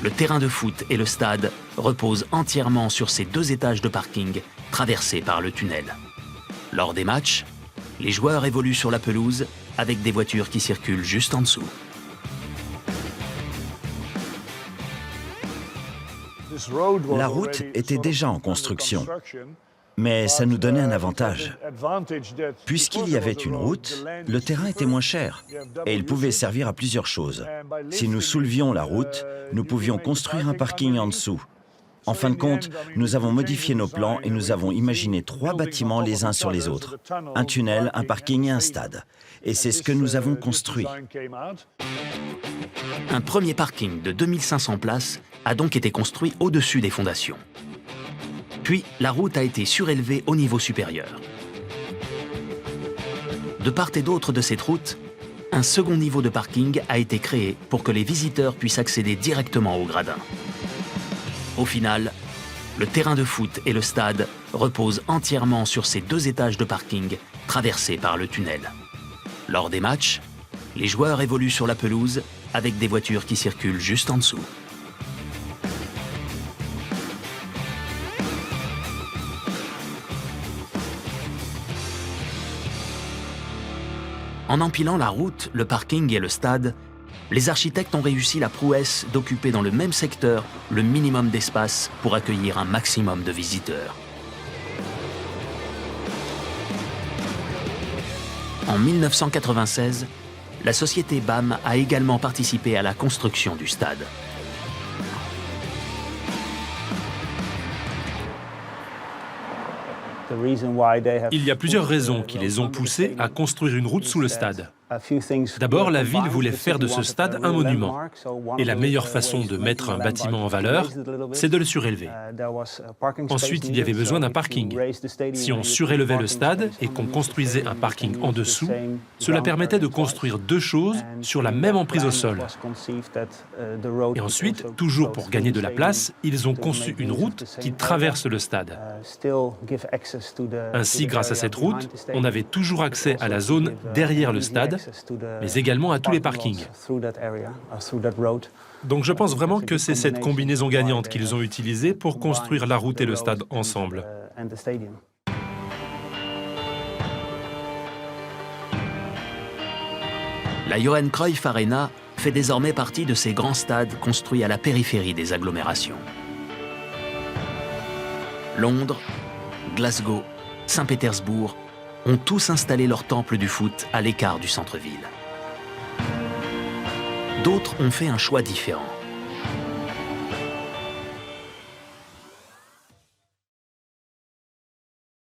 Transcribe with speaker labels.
Speaker 1: Le terrain de foot et le stade reposent entièrement sur ces 2 étages de parking traversés par le tunnel. Lors des matchs, les joueurs évoluent sur la pelouse avec des voitures qui circulent juste en dessous.
Speaker 2: La route était déjà en construction, mais ça nous donnait un avantage. Puisqu'il y avait une route, le terrain était moins cher et il pouvait servir à plusieurs choses. Si nous soulevions la route, nous pouvions construire un parking en dessous. En fin de compte, nous avons modifié nos plans et nous avons imaginé 3 bâtiments les uns sur les autres. Un tunnel, un parking et un stade. Et c'est ce que nous avons construit.
Speaker 1: Un premier parking de 2500 places a donc été construit au-dessus des fondations. Puis, la route a été surélevée au niveau supérieur. De part et d'autre de cette route, un second niveau de parking a été créé pour que les visiteurs puissent accéder directement au gradin. Au final, le terrain de foot et le stade reposent entièrement sur ces 2 étages de parking traversés par le tunnel. Lors des matchs, les joueurs évoluent sur la pelouse avec des voitures qui circulent juste en dessous. En empilant la route, le parking et le stade, les architectes ont réussi la prouesse d'occuper dans le même secteur le minimum d'espace pour accueillir un maximum de visiteurs. En 1996, la société BAM a également participé à la construction du stade.
Speaker 3: Il y a plusieurs raisons qui les ont poussés à construire une route sous le stade. D'abord, la ville voulait faire de ce stade un monument. Et la meilleure façon de mettre un bâtiment en valeur, c'est de le surélever. Ensuite, il y avait besoin d'un parking. Si on surélevait le stade et qu'on construisait un parking en dessous, cela permettait de construire 2 choses sur la même emprise au sol. Et ensuite, toujours pour gagner de la place, ils ont conçu une route qui traverse le stade. Ainsi, grâce à cette route, on avait toujours accès à la zone derrière le stade, mais également à tous les parkings. Donc je pense vraiment que c'est cette combinaison gagnante qu'ils ont utilisée pour construire la route et le stade ensemble.
Speaker 1: La Johan Cruyff Arena fait désormais partie de ces grands stades construits à la périphérie des agglomérations. Londres, Glasgow, Saint-Pétersbourg ont tous installé leur temple du foot à l'écart du centre-ville. D'autres ont fait un choix différent.